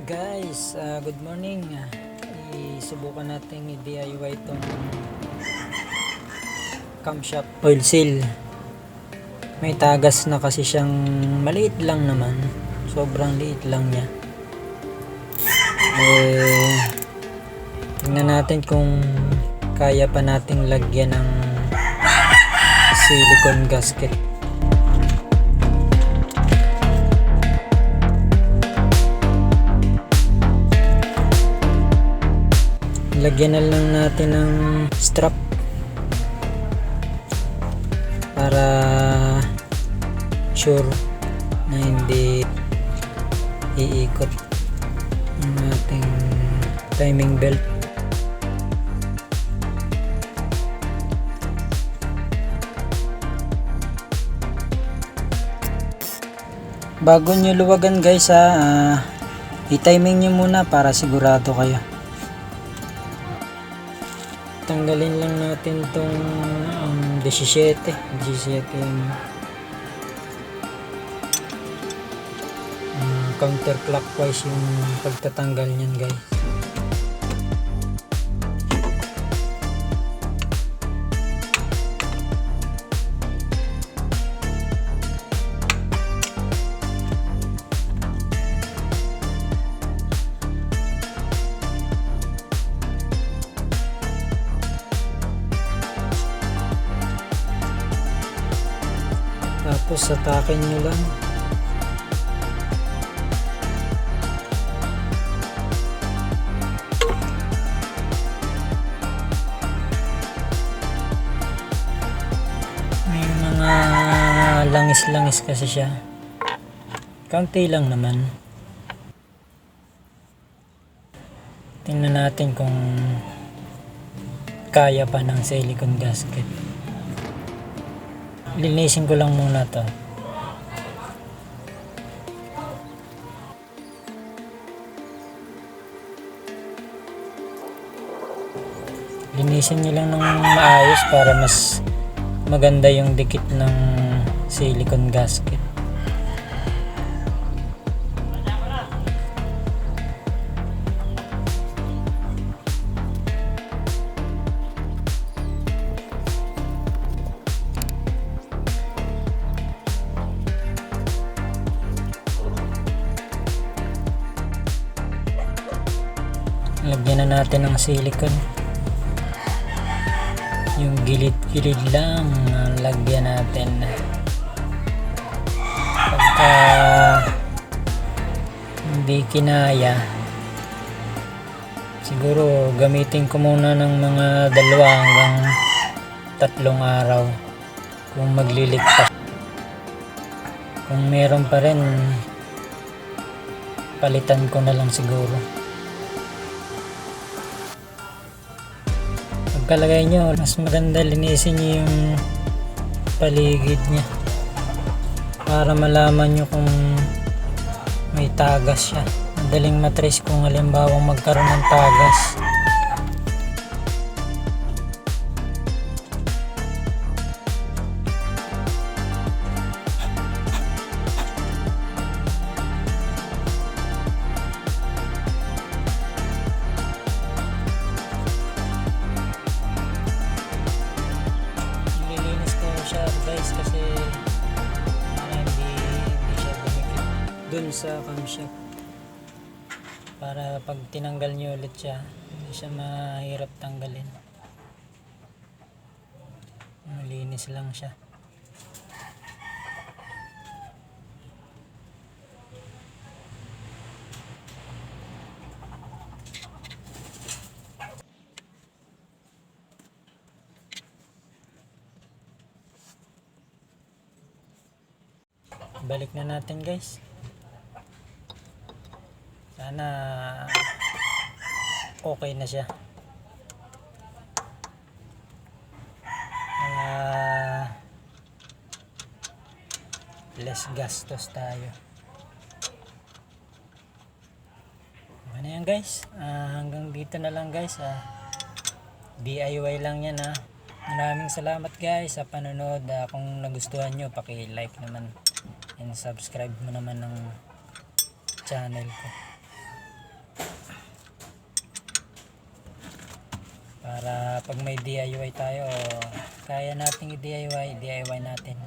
Guys, good morning. Isubukan natin i-DIY itong camshaft oil seal. May tagas na kasi siyang maliit lang naman. Sobrang liit lang niya. Tingnan natin kung kaya pa nating lagyan ng silicone gasket. Lagyan na lang natin ng strap para sure na hindi iikot ang ating timing belt. Bago nyo luwagan guys i-timing nyo muna para sigurado kayo. Tanggalin lang natin tong 17 counterclockwise yung pagtatanggal niyan guys. Tapos atakin nyo lang. May mga langis-langis kasi siya. Kaunti lang naman. Tingnan natin kung kaya pa ng silicone gasket. Linisin ko lang muna to. Linisin nyo lang ng maayos para mas maganda yung dikit ng silicone gasket. Lagyan na natin ng silicone. Yung gilid-gilid lang lagyan natin. Pagka hindi kinaya, siguro gamitin ko muna ng mga 2 hanggang 3 araw kung magliligtas. Kung meron pa rin, palitan ko na lang siguro. Pagkalagay nyo, mas maganda linisin nyo yung paligid nya para malaman nyo kung may tagas siya. Madaling matrace kung halimbawa magkaroon ng tagas. Guys, kasi para hindi siya dumikit dun sa camshaft, para pag tinanggal nyo ulit siya hindi siya mahirap tanggalin, malinis lang siya. Balik na natin guys. Sana okay na siya. Less gastos tayo. Ano yan guys? Hanggang dito na lang guys. DIY lang yan Maraming salamat guys sa panonood. Kung nagustuhan nyo, paki-like naman and subscribe mo naman ng channel ko. Para pag may DIY tayo, kaya nating i-DIY, DIY natin.